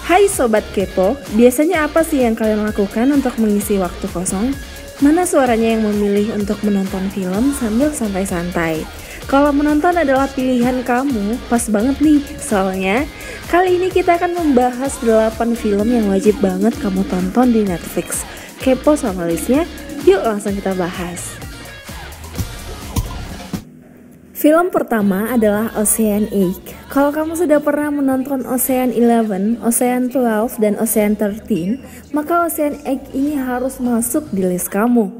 Hai Sobat Kepo, biasanya apa sih yang kalian lakukan untuk mengisi waktu kosong? Mana suaranya yang memilih untuk menonton film sambil santai-santai? Kalau menonton adalah pilihan kamu, pas banget nih. Soalnya, kali ini kita akan membahas 8 film yang wajib banget kamu tonton di Netflix. Kepo sama listnya? Yuk langsung kita bahas. Film pertama adalah Ocean 8. Kalau kamu sudah pernah menonton Ocean 11, Ocean 12, dan Ocean 13, maka Ocean 8 ini harus masuk di list kamu.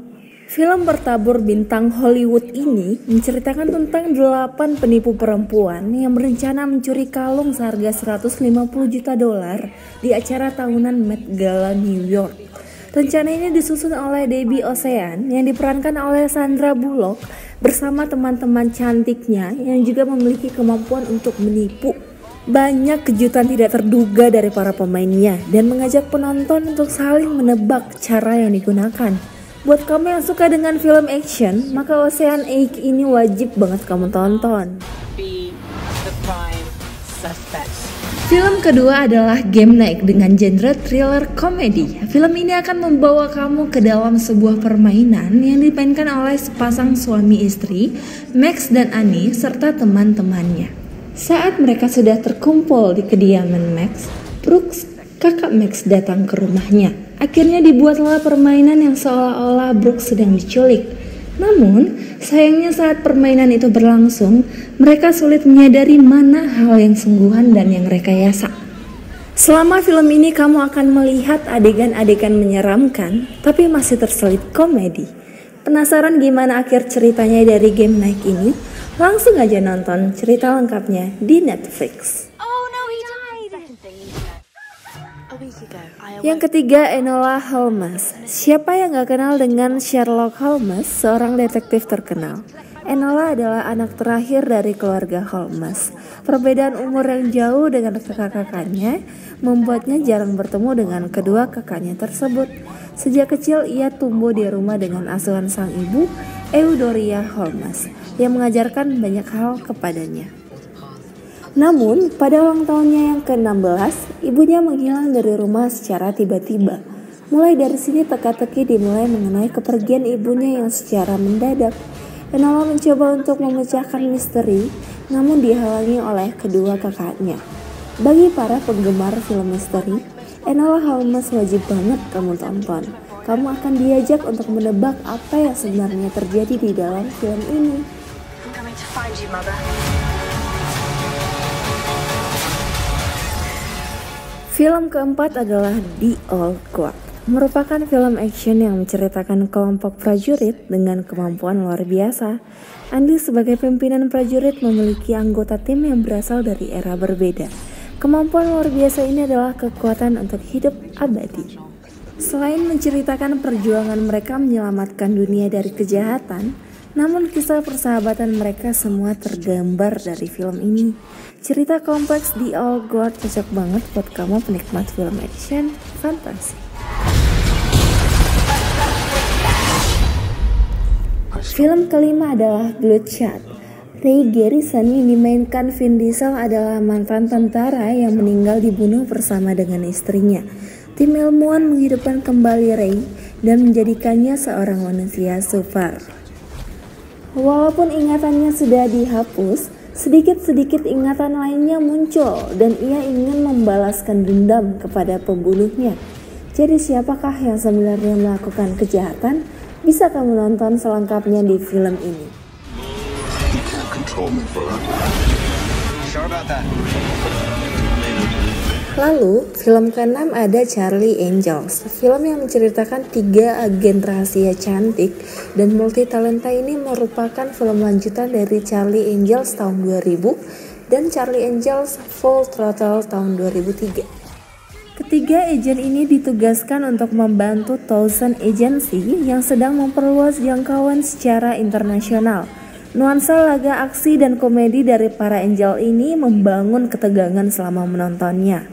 Film bertabur bintang Hollywood ini menceritakan tentang 8 penipu perempuan yang berencana mencuri kalung seharga 150 juta dolar di acara tahunan Met Gala New York. Rencana ini disusun oleh Debbie Ocean yang diperankan oleh Sandra Bullock bersama teman-teman cantiknya yang juga memiliki kemampuan untuk menipu. Banyak kejutan tidak terduga dari para pemainnya dan mengajak penonton untuk saling menebak cara yang digunakan. Buat kamu yang suka dengan film action, maka Ocean 8 ini wajib banget kamu tonton. Be the prime suspect. Film kedua adalah Game Night dengan genre thriller komedi. Film ini akan membawa kamu ke dalam sebuah permainan yang dimainkan oleh sepasang suami istri, Max dan Annie, serta teman-temannya. Saat mereka sudah terkumpul di kediaman Max, Brooks, kakak Max, datang ke rumahnya. Akhirnya dibuatlah permainan yang seolah-olah Brooks sedang diculik. Namun, sayangnya saat permainan itu berlangsung, mereka sulit menyadari mana hal yang sungguhan dan yang rekayasa. Selama film ini kamu akan melihat adegan-adegan menyeramkan, tapi masih terselip komedi. Penasaran gimana akhir ceritanya dari Game Night ini? Langsung aja nonton cerita lengkapnya di Netflix. Yang ketiga, Enola Holmes. Siapa yang gak kenal dengan Sherlock Holmes, seorang detektif terkenal? Enola adalah anak terakhir dari keluarga Holmes. Perbedaan umur yang jauh dengan kakak-kakaknya membuatnya jarang bertemu dengan kedua kakaknya tersebut. Sejak kecil ia tumbuh di rumah dengan asuhan sang ibu, Eudora Holmes, yang mengajarkan banyak hal kepadanya. Namun, pada ulang tahunnya yang ke-16, ibunya menghilang dari rumah secara tiba-tiba. Mulai dari sini teka-teki dimulai mengenai kepergian ibunya yang secara mendadak. Enola mencoba untuk memecahkan misteri, namun dihalangi oleh kedua kakaknya. Bagi para penggemar film misteri, Enola Holmes wajib banget kamu tonton. Kamu akan diajak untuk menebak apa yang sebenarnya terjadi di dalam film ini. I'm coming to find you, Mother. Film keempat adalah The Old Guard, merupakan film action yang menceritakan kelompok prajurit dengan kemampuan luar biasa. Andy sebagai pimpinan prajurit memiliki anggota tim yang berasal dari era berbeda. Kemampuan luar biasa ini adalah kekuatan untuk hidup abadi. Selain menceritakan perjuangan mereka menyelamatkan dunia dari kejahatan, namun kisah persahabatan mereka semua tergambar dari film ini. Cerita kompleks The Old Guard cocok banget buat kamu penikmat film action fantasi. Film kelima adalah Bloodshot. Ray Garrison yang dimainkan Vin Diesel adalah mantan tentara yang meninggal dibunuh bersama dengan istrinya. Tim ilmuwan menghidupkan kembali Ray dan menjadikannya seorang manusia super. Walaupun ingatannya sudah dihapus, sedikit-sedikit ingatan lainnya muncul dan ia ingin membalaskan dendam kepada pembunuhnya. Jadi siapakah yang sebenarnya melakukan kejahatan? Bisa kamu nonton selengkapnya di film ini. Lalu, film ke-6 ada Charlie Angels. Film yang menceritakan 3 agen rahasia cantik dan multitalenta ini merupakan film lanjutan dari Charlie Angels tahun 2000 dan Charlie Angels Full Throttle tahun 2003. Ketiga agen ini ditugaskan untuk membantu Thousand Agency yang sedang memperluas jangkauan secara internasional. Nuansa laga aksi dan komedi dari para angel ini membangun ketegangan selama menontonnya.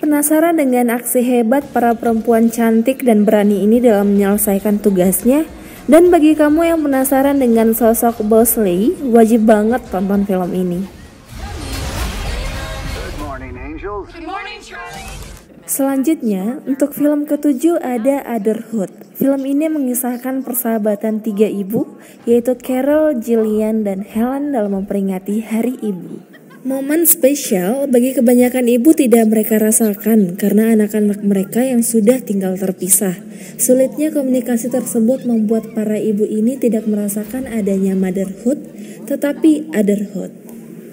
Penasaran dengan aksi hebat para perempuan cantik dan berani ini dalam menyelesaikan tugasnya? Dan bagi kamu yang penasaran dengan sosok Bosley, wajib banget tonton film ini. Good morning, angels. Good morning, Charlie. Selanjutnya, untuk film ketujuh ada Otherhood. Film ini mengisahkan persahabatan tiga ibu, yaitu Carol, Gillian, dan Helen dalam memperingati Hari Ibu. Momen spesial bagi kebanyakan ibu tidak mereka rasakan karena anak-anak mereka yang sudah tinggal terpisah. Sulitnya komunikasi tersebut membuat para ibu ini tidak merasakan adanya motherhood, tetapi otherhood.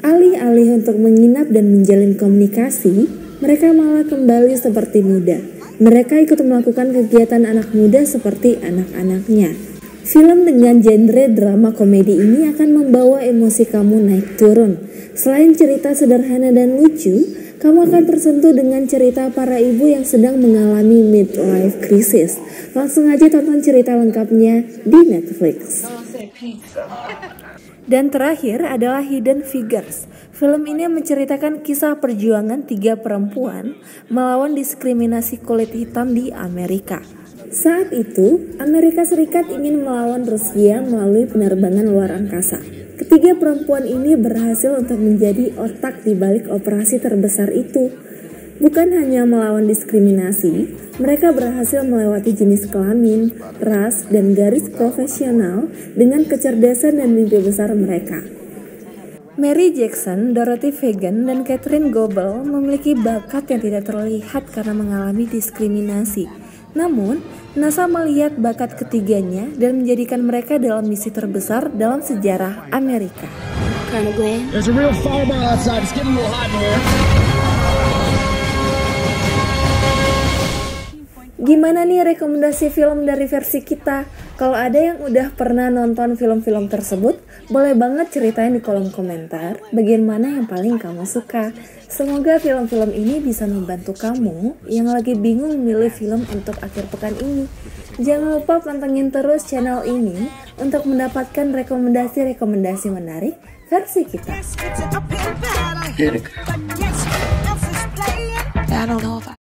Alih-alih untuk menginap dan menjalin komunikasi, mereka malah kembali seperti muda. Mereka ikut melakukan kegiatan anak muda seperti anak-anaknya. Film dengan genre drama komedi ini akan membawa emosi kamu naik turun. Selain cerita sederhana dan lucu, kamu akan tersentuh dengan cerita para ibu yang sedang mengalami midlife crisis. Langsung aja tonton cerita lengkapnya di Netflix. Dan terakhir adalah Hidden Figures. Film ini menceritakan kisah perjuangan tiga perempuan melawan diskriminasi kulit hitam di Amerika. Saat itu, Amerika Serikat ingin melawan Rusia melalui penerbangan luar angkasa. Ketiga perempuan ini berhasil untuk menjadi otak di balik operasi terbesar itu. Bukan hanya melawan diskriminasi, mereka berhasil melewati jenis kelamin, ras, dan garis profesional dengan kecerdasan dan mimpi besar mereka. Mary Jackson, Dorothy Vaughan, dan Catherine Goebel memiliki bakat yang tidak terlihat karena mengalami diskriminasi. Namun, NASA melihat bakat ketiganya dan menjadikan mereka dalam misi terbesar dalam sejarah Amerika. There's a real fireball outside. It's getting a little hot in here. Gimana nih rekomendasi film dari versi kita? Kalau ada yang udah pernah nonton film-film tersebut, boleh banget ceritain di kolom komentar bagian mana yang paling kamu suka. Semoga film-film ini bisa membantu kamu yang lagi bingung memilih film untuk akhir pekan ini. Jangan lupa pantengin terus channel ini untuk mendapatkan rekomendasi-rekomendasi menarik versi kita. I don't know if I